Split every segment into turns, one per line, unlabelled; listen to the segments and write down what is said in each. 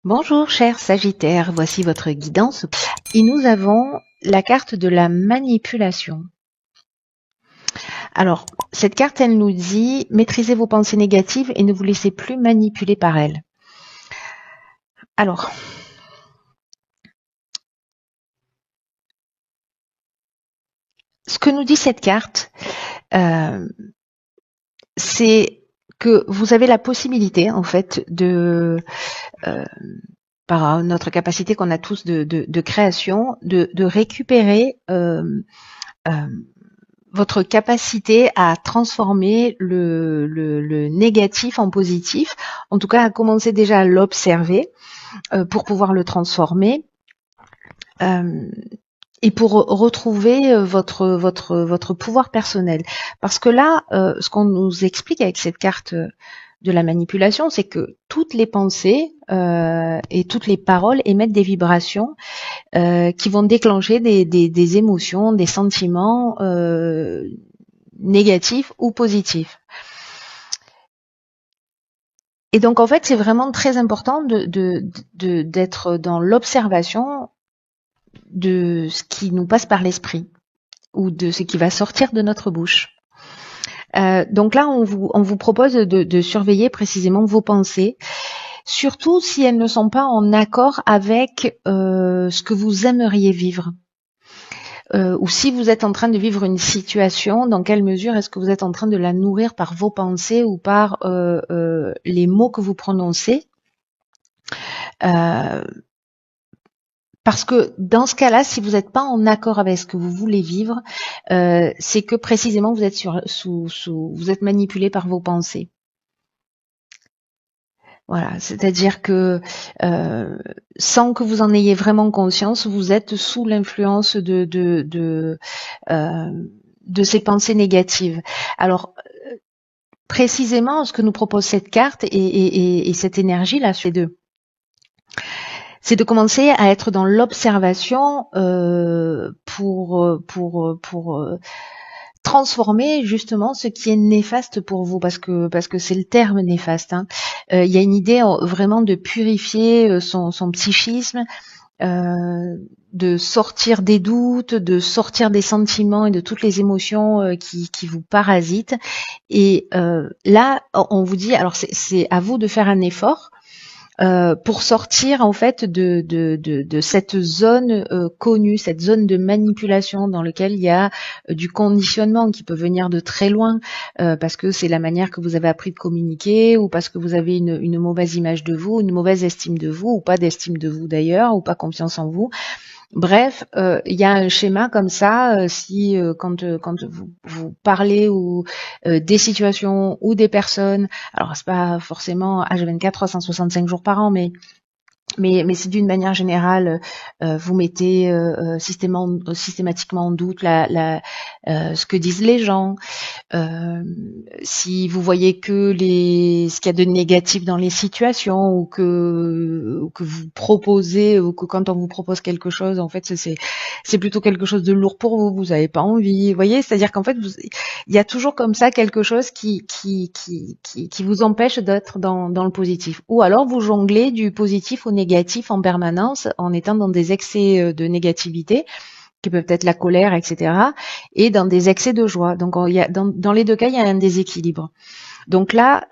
Bonjour cher Sagittaire, voici votre guidance et nous avons la carte de la manipulation. Alors, cette carte, elle nous dit maîtrisez vos pensées négatives et ne vous laissez plus manipuler par elles. Alors, ce que nous dit cette carte, c'est que vous avez la possibilité, en fait, par notre capacité qu'on a tous de création, de récupérer votre capacité à transformer le négatif en positif, en tout cas à commencer déjà à l'observer pour pouvoir le transformer et pour retrouver votre pouvoir personnel. Parce que là, ce qu'on nous explique avec cette carte de la manipulation, c'est que toutes les pensées et toutes les paroles émettent des vibrations qui vont déclencher des émotions, des sentiments négatifs ou positifs. Et donc en fait, c'est vraiment très important d'être dans l'observation de ce qui nous passe par l'esprit ou de ce qui va sortir de notre bouche. Donc là, on vous propose de surveiller précisément vos pensées, surtout si elles ne sont pas en accord avec ce que vous aimeriez vivre. Ou si vous êtes en train de vivre une situation, dans quelle mesure est-ce que vous êtes en train de la nourrir par vos pensées ou par les mots que vous prononcez. Parce que dans ce cas-là, si vous n'êtes pas en accord avec ce que vous voulez vivre, c'est que précisément vous êtes vous êtes manipulé par vos pensées. Voilà, c'est-à-dire que sans que vous en ayez vraiment conscience, vous êtes sous l'influence de ces pensées négatives. Alors précisément, ce que nous propose cette carte et cette énergie-là, c'est de commencer à être dans l'observation pour transformer justement ce qui est néfaste pour vous, parce que c'est le terme néfaste. Il y a une idée vraiment de purifier son psychisme, de sortir des doutes, de sortir des sentiments et de toutes les émotions qui vous parasitent. Et là, on vous dit, alors c'est à vous de faire un effort pour sortir en fait de cette zone connue, cette zone de manipulation dans laquelle il y a du conditionnement qui peut venir de très loin parce que c'est la manière que vous avez appris de communiquer ou parce que vous avez une mauvaise image de vous, une mauvaise estime de vous ou pas d'estime de vous d'ailleurs ou pas confiance en vous. Bref, il y a un schéma comme ça. Si quand vous parlez ou des situations ou des personnes, alors c'est pas forcément H24 365 jours par an, mais c'est d'une manière générale, vous mettez systématiquement en doute ce que disent les gens. Si vous voyez que ce qu'il y a de négatif dans les situations ou que vous proposez ou que quand on vous propose quelque chose, en fait, c'est plutôt quelque chose de lourd pour vous. Vous n'avez pas envie. Vous voyez, c'est-à-dire qu'en fait, il y a toujours comme ça quelque chose qui vous empêche d'être dans le positif. Ou alors vous jonglez du positif au négatif en permanence en étant dans des excès de négativité qui peuvent être la colère, etc., et dans des excès de joie. Donc, dans les deux cas, il y a un déséquilibre. Donc là,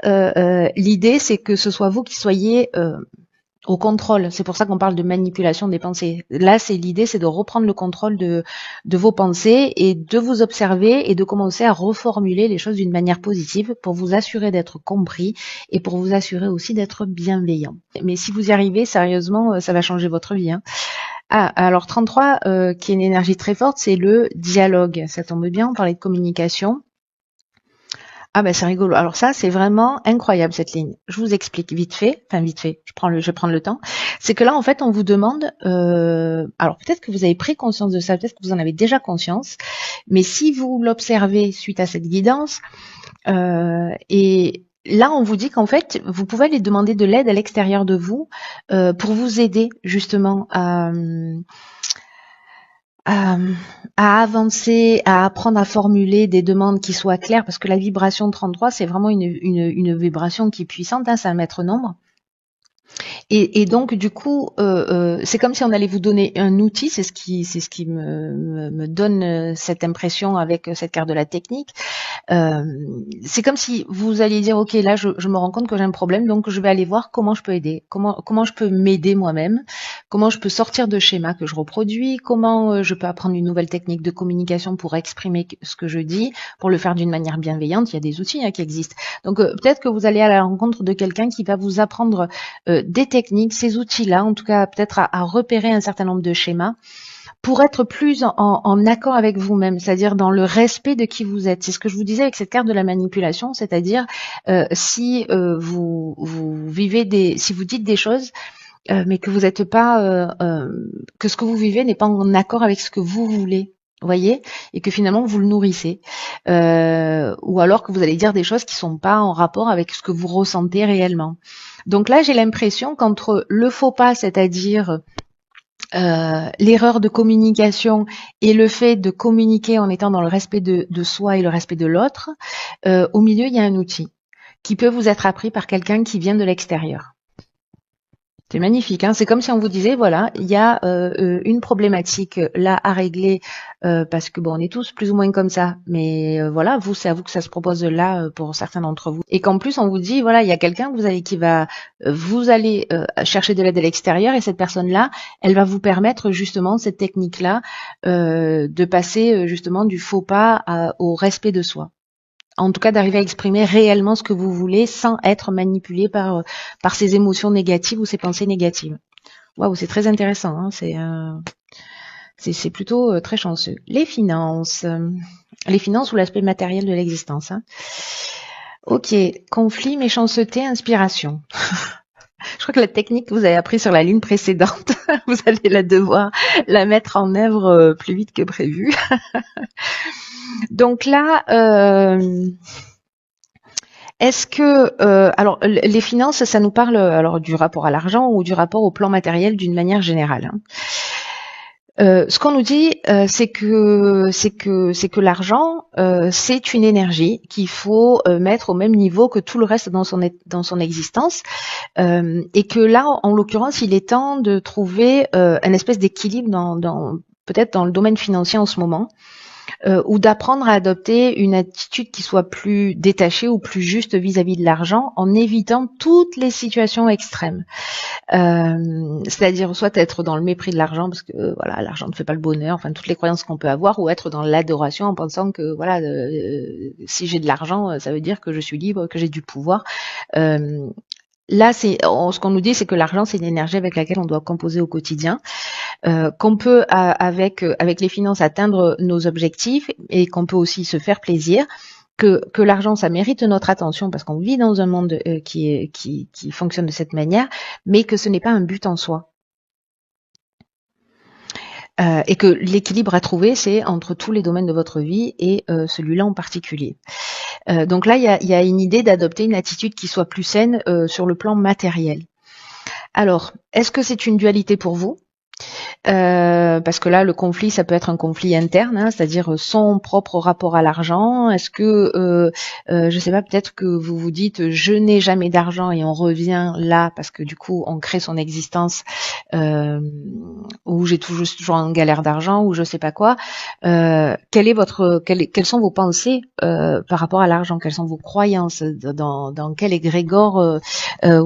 l'idée, c'est que ce soit vous qui soyez au contrôle. C'est pour ça qu'on parle de manipulation des pensées. Là, l'idée, c'est de reprendre le contrôle de vos pensées et de vous observer et de commencer à reformuler les choses d'une manière positive pour vous assurer d'être compris et pour vous assurer aussi d'être bienveillant. Mais si vous y arrivez, sérieusement, ça va changer votre vie. Alors 33, qui est une énergie très forte, c'est le dialogue. Ça tombe bien, on parlait de communication. Ah ben c'est rigolo. Alors ça, c'est vraiment incroyable cette ligne. Je vous explique vite fait. Je vais prendre le temps. C'est que là, en fait, on vous demande. Alors peut-être que vous avez pris conscience de ça, peut-être que vous en avez déjà conscience, mais si vous l'observez suite à cette guidance, et là, on vous dit qu'en fait, vous pouvez aller demander de l'aide à l'extérieur de vous pour vous aider justement à avancer, à apprendre à formuler des demandes qui soient claires, parce que la vibration 33, c'est vraiment une vibration qui est puissante, c'est un maître nombre. Et donc du coup, c'est comme si on allait vous donner un outil, c'est ce qui me donne cette impression avec cette carte de la technique. Euh, c'est comme si vous alliez dire, ok, là, je me rends compte que j'ai un problème, donc je vais aller voir comment je peux aider, comment je peux m'aider moi-même, comment je peux sortir de schémas que je reproduis, comment je peux apprendre une nouvelle technique de communication pour exprimer ce que je dis, pour le faire d'une manière bienveillante. Il y a des outils qui existent. Donc peut-être que vous allez à la rencontre de quelqu'un qui va vous apprendre des techniques, ces outils-là, en tout cas peut-être à repérer un certain nombre de schémas pour être plus en accord avec vous-même, c'est-à-dire dans le respect de qui vous êtes. C'est ce que je vous disais avec cette carte de la manipulation, c'est-à-dire si vous vivez si vous dites des choses, mais que vous n'êtes pas, que ce que vous vivez n'est pas en accord avec ce que vous voulez. Vous voyez, et que finalement vous le nourrissez, ou alors que vous allez dire des choses qui sont pas en rapport avec ce que vous ressentez réellement. Donc là, j'ai l'impression qu'entre le faux pas, c'est-à-dire l'erreur de communication et le fait de communiquer en étant dans le respect de soi et le respect de l'autre, au milieu, il y a un outil qui peut vous être appris par quelqu'un qui vient de l'extérieur. C'est magnifique, hein. C'est comme si on vous disait, voilà, il y a une problématique là à régler parce que bon, on est tous plus ou moins comme ça, mais voilà, vous, c'est à vous que ça se propose là pour certains d'entre vous, et qu'en plus on vous dit, voilà, il y a quelqu'un que vous allez chercher de l'aide à l'extérieur, et cette personne-là, elle va vous permettre justement cette technique-là de passer justement du faux pas au respect de soi. En tout cas, d'arriver à exprimer réellement ce que vous voulez sans être manipulé par ces émotions négatives ou ces pensées négatives. Waouh, c'est très intéressant. Hein, c'est plutôt très chanceux. Les finances ou l'aspect matériel de l'existence. Hein. Ok, conflit, méchanceté, inspiration. Je crois que la technique que vous avez appris sur la ligne précédente, vous allez devoir la mettre en œuvre plus vite que prévu. Donc là, est-ce que alors les finances, ça nous parle alors du rapport à l'argent ou du rapport au plan matériel d'une manière générale. Hein. Ce qu'on nous dit, c'est que l'argent, c'est une énergie qu'il faut mettre au même niveau que tout le reste dans son existence, et que là, en l'occurrence, il est temps de trouver un espèce d'équilibre peut-être dans le domaine financier en ce moment. Ou d'apprendre à adopter une attitude qui soit plus détachée ou plus juste vis-à-vis de l'argent en évitant toutes les situations extrêmes. C'est-à-dire soit être dans le mépris de l'argent parce que voilà, l'argent ne fait pas le bonheur, enfin toutes les croyances qu'on peut avoir, ou être dans l'adoration en pensant que voilà, si j'ai de l'argent, ça veut dire que je suis libre, que j'ai du pouvoir. Là, ce qu'on nous dit, c'est que l'argent, c'est une énergie avec laquelle on doit composer au quotidien, qu'on peut, avec les finances, atteindre nos objectifs, et qu'on peut aussi se faire plaisir, que l'argent, ça mérite notre attention parce qu'on vit dans un monde qui fonctionne de cette manière, mais que ce n'est pas un but en soi. Et que l'équilibre à trouver, c'est entre tous les domaines de votre vie et celui-là en particulier. Donc là, il y a une idée d'adopter une attitude qui soit plus saine sur le plan matériel. Alors, est-ce que c'est une dualité pour vous ? Parce que là, le conflit, ça peut être un conflit interne, hein, c'est-à-dire son propre rapport à l'argent. Est-ce que, je sais pas, peut-être que vous vous dites, je n'ai jamais d'argent, et on revient là parce que du coup, on crée son existence, où j'ai toujours en galère d'argent, ou je sais pas quoi. Quelles sont vos pensées par rapport à l'argent ? Quelles sont vos croyances ? Dans quel égrégore, dans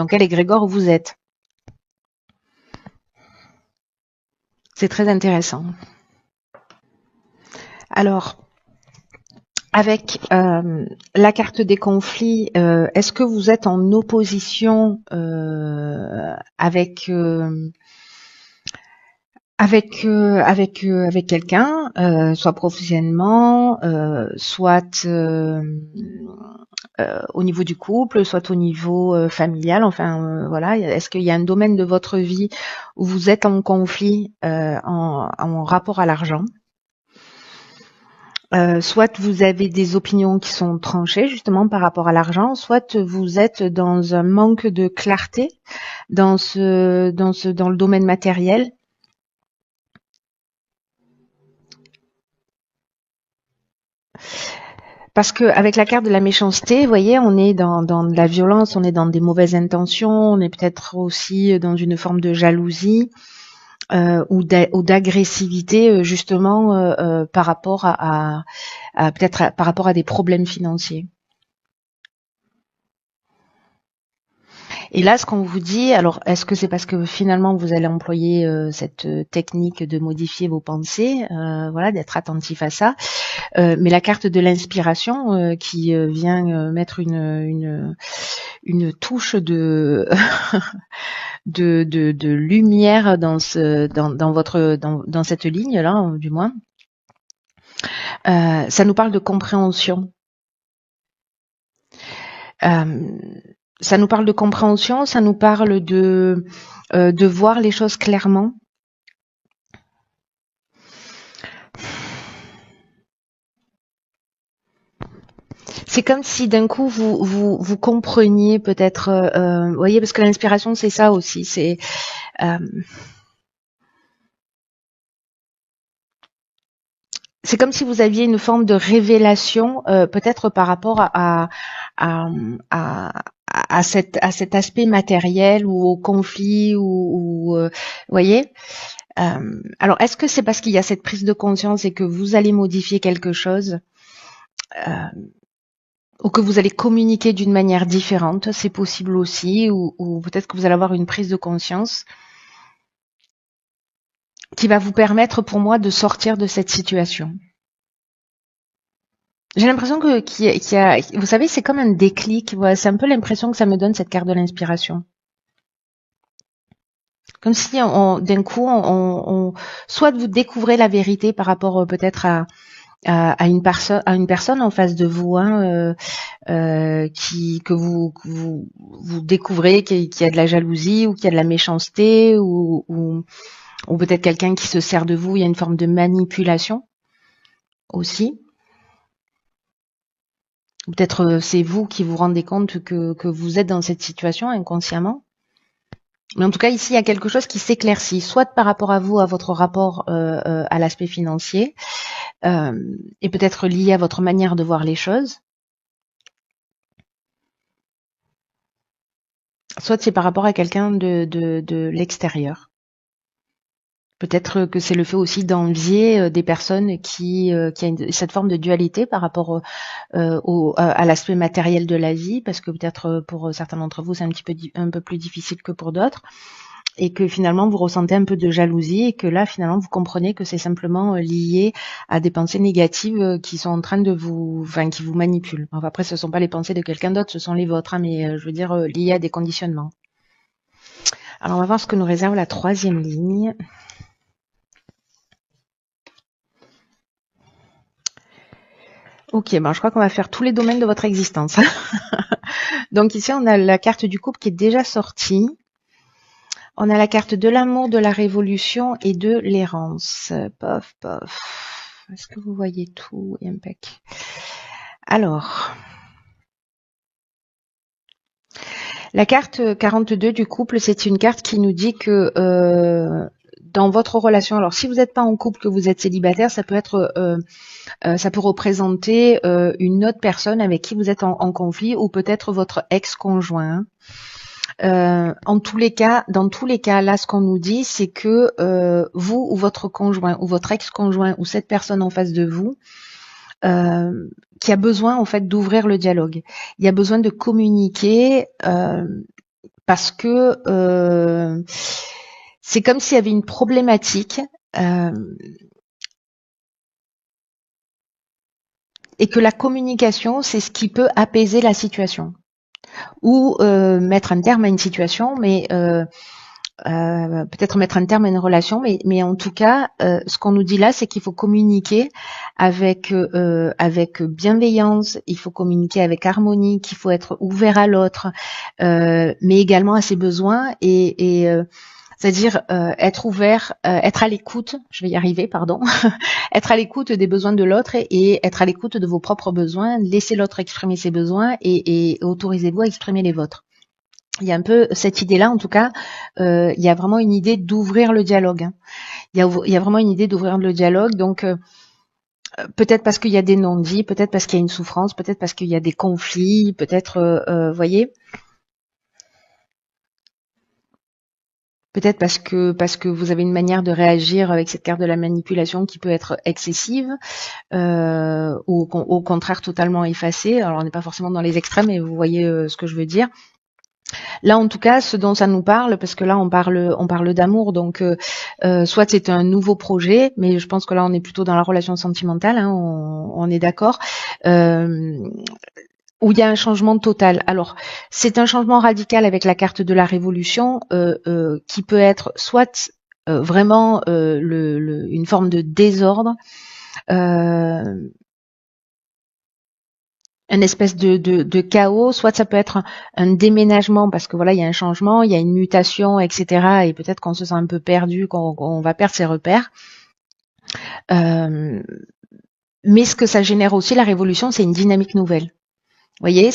quel égrégore vous êtes ? C'est très intéressant. Alors, avec la carte des conflits, est-ce que vous êtes en opposition avec quelqu'un, soit professionnellement, soit au niveau du couple, soit au niveau familial, enfin voilà, est-ce qu'il y a un domaine de votre vie où vous êtes en conflit en rapport à l'argent ? Soit vous avez des opinions qui sont tranchées justement par rapport à l'argent, soit vous êtes dans un manque de clarté dans le domaine matériel. Parce que avec la carte de la méchanceté, vous voyez, on est dans de la violence, on est dans des mauvaises intentions, on est peut-être aussi dans une forme de jalousie ou d'agressivité justement par rapport par rapport à des problèmes financiers. Et là, ce qu'on vous dit, alors est-ce que c'est parce que finalement vous allez employer cette technique de modifier vos pensées, voilà, d'être attentif à ça, mais la carte de l'inspiration qui vient mettre une touche de de lumière dans dans cette ligne là, du moins, ça nous parle de compréhension. Ça nous parle de compréhension, ça nous parle de voir les choses clairement. C'est comme si d'un coup vous compreniez peut-être, vous voyez, parce que l'inspiration c'est ça aussi, c'est comme si vous aviez une forme de révélation, peut-être par rapport à, à cet aspect matériel ou au conflit vous voyez. Alors, est-ce que c'est parce qu'il y a cette prise de conscience et que vous allez modifier quelque chose ou que vous allez communiquer d'une manière différente? C'est possible aussi, ou peut-être que vous allez avoir une prise de conscience qui va vous permettre, pour moi, de sortir de cette situation. J'ai l'impression qu'il y a, vous savez, c'est comme un déclic. Voilà, c'est un peu l'impression que ça me donne cette carte de l'inspiration. Comme si d'un coup, soit vous découvrez la vérité par rapport peut-être à une personne en face de vous, hein, que vous découvrez qu'il y a de la jalousie ou qu'il y a de la méchanceté ou peut-être quelqu'un qui se sert de vous. Il y a une forme de manipulation aussi. Peut-être c'est vous qui vous rendez compte que vous êtes dans cette situation inconsciemment. Mais en tout cas, ici, il y a quelque chose qui s'éclaircit, soit par rapport à vous, à votre rapport à l'aspect financier, et peut-être lié à votre manière de voir les choses. Soit c'est par rapport à quelqu'un de l'extérieur. Peut-être que c'est le fait aussi d'envier des personnes qui a cette forme de dualité par rapport à l'aspect matériel de la vie, parce que peut-être pour certains d'entre vous c'est un peu plus difficile que pour d'autres, et que finalement vous ressentez un peu de jalousie et que là finalement vous comprenez que c'est simplement lié à des pensées négatives qui sont en train de qui vous manipulent. Enfin, après ce sont pas les pensées de quelqu'un d'autre, ce sont les vôtres, hein, mais je veux dire liées à des conditionnements. Alors on va voir ce que nous réserve la troisième ligne. Ok, je crois qu'on va faire tous les domaines de votre existence. Donc ici, on a la carte du couple qui est déjà sortie. On a la carte de l'amour, de la révolution et de l'errance. Pof, pof. Est-ce que vous voyez tout? Impec. Alors, la carte 42 du couple, c'est une carte qui nous dit que dans votre relation, alors si vous n'êtes pas en couple, que vous êtes célibataire, ça peut être ça peut représenter une autre personne avec qui vous êtes en conflit ou peut-être votre ex-conjoint. Dans tous les cas, là, ce qu'on nous dit, c'est que vous ou votre conjoint ou votre ex-conjoint ou cette personne en face de vous qui a besoin en fait d'ouvrir le dialogue. Il y a besoin de communiquer parce que c'est comme s'il y avait une problématique et que la communication, c'est ce qui peut apaiser la situation ou mettre un terme à une situation, mais peut-être mettre un terme à une relation, mais en tout cas, ce qu'on nous dit là, c'est qu'il faut communiquer avec bienveillance, il faut communiquer avec harmonie, qu'il faut être ouvert à l'autre, mais également à ses besoins et c'est-à-dire être ouvert, être à l'écoute, je vais y arriver, pardon, être à l'écoute des besoins de l'autre et être à l'écoute de vos propres besoins, laisser l'autre exprimer ses besoins et autorisez-vous à exprimer les vôtres. Il y a un peu cette idée-là, en tout cas, il y a vraiment une idée d'ouvrir le dialogue. Il y a vraiment une idée d'ouvrir le dialogue, donc Peut-être parce qu'il y a des non-dits, peut-être parce qu'il y a une souffrance, peut-être parce qu'il y a des conflits, peut-être, voyez, peut-être parce que vous avez une manière de réagir avec cette carte de la manipulation qui peut être excessive, ou au contraire totalement effacée. Alors on n'est pas forcément dans les extrêmes, mais vous voyez ce que je veux dire. Là, en tout cas, ce dont ça nous parle, parce que là, on parle d'amour, donc soit c'est un nouveau projet, mais je pense que là, on est plutôt dans la relation sentimentale, hein, on est d'accord, euh, où il y a un changement total. Alors, c'est un changement radical avec la carte de la révolution, qui peut être soit vraiment une forme de désordre, euh, une espèce de chaos, soit ça peut être un déménagement parce que voilà, il y a un changement, il y a une mutation, etc. Et peut-être qu'on se sent un peu perdu, qu'on va perdre ses repères. Euh, mais ce que ça génère aussi, la révolution, c'est une dynamique nouvelle. Vous voyez,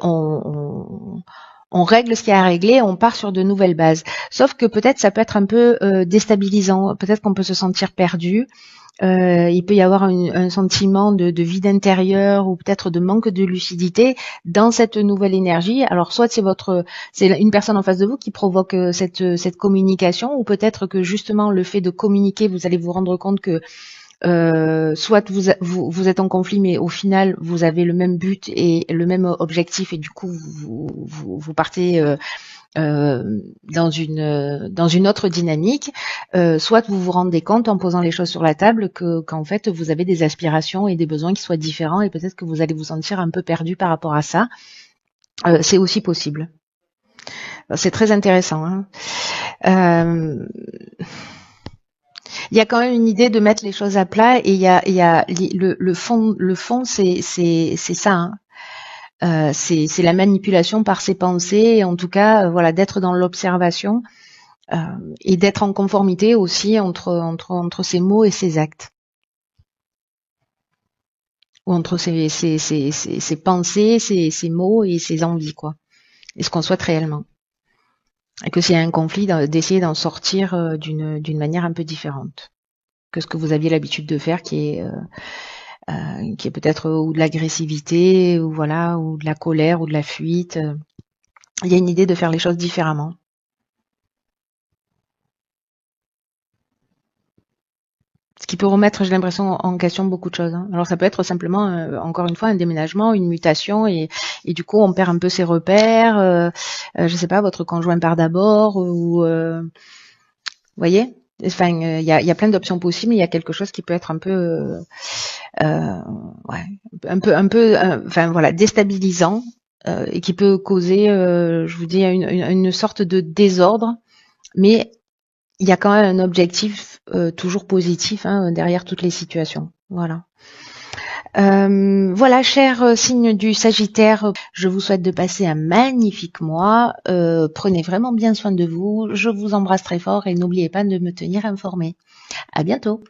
on règle ce qu'il y a à régler, on part sur de nouvelles bases. Sauf que peut-être ça peut être un peu déstabilisant, peut-être qu'on peut se sentir perdu. Il peut y avoir un sentiment de vide intérieur ou peut-être de manque de lucidité dans cette nouvelle énergie. Alors soit c'est une personne en face de vous qui provoque cette communication, ou peut-être que justement le fait de communiquer, vous allez vous rendre compte que soit vous êtes en conflit, mais au final vous avez le même but et le même objectif, et du coup vous partez dans une autre dynamique, soit vous vous rendez compte en posant les choses sur la table qu'en fait vous avez des aspirations et des besoins qui soient différents, et peut-être que vous allez vous sentir un peu perdu par rapport à ça. C'est aussi possible. C'est très intéressant, hein. Euh, il y a quand même une idée de mettre les choses à plat, et il y a le fond, c'est ça, hein. C'est la manipulation par ses pensées, et en tout cas, voilà, d'être dans l'observation, euh, et d'être en conformité aussi entre ses mots et ses actes, ou entre ses pensées, ses mots et ses envies, quoi, et ce qu'on souhaite réellement. Et que s'il y a un conflit, d'essayer d'en sortir d'une manière un peu différente que ce que vous aviez l'habitude de faire, qui est peut-être ou de l'agressivité, ou voilà, ou de la colère, ou de la fuite. Il y a une idée de faire les choses différemment. Ce qui peut remettre, j'ai l'impression, en question beaucoup de choses, hein. Alors ça peut être simplement, encore une fois, un déménagement, une mutation, et du coup on perd un peu ses repères. Je sais pas, votre conjoint part d'abord, ou vous voyez. Enfin, il y a plein d'options possibles. Il y a quelque chose qui peut être un peu, euh, ouais, enfin voilà, déstabilisant, et qui peut causer, je vous dis, une sorte de désordre, mais il y a quand même un objectif toujours positif, hein, derrière toutes les situations. Voilà. Voilà, cher signe du Sagittaire, je vous souhaite de passer un magnifique mois. Prenez vraiment bien soin de vous. Je vous embrasse très fort et n'oubliez pas de me tenir informé. À bientôt.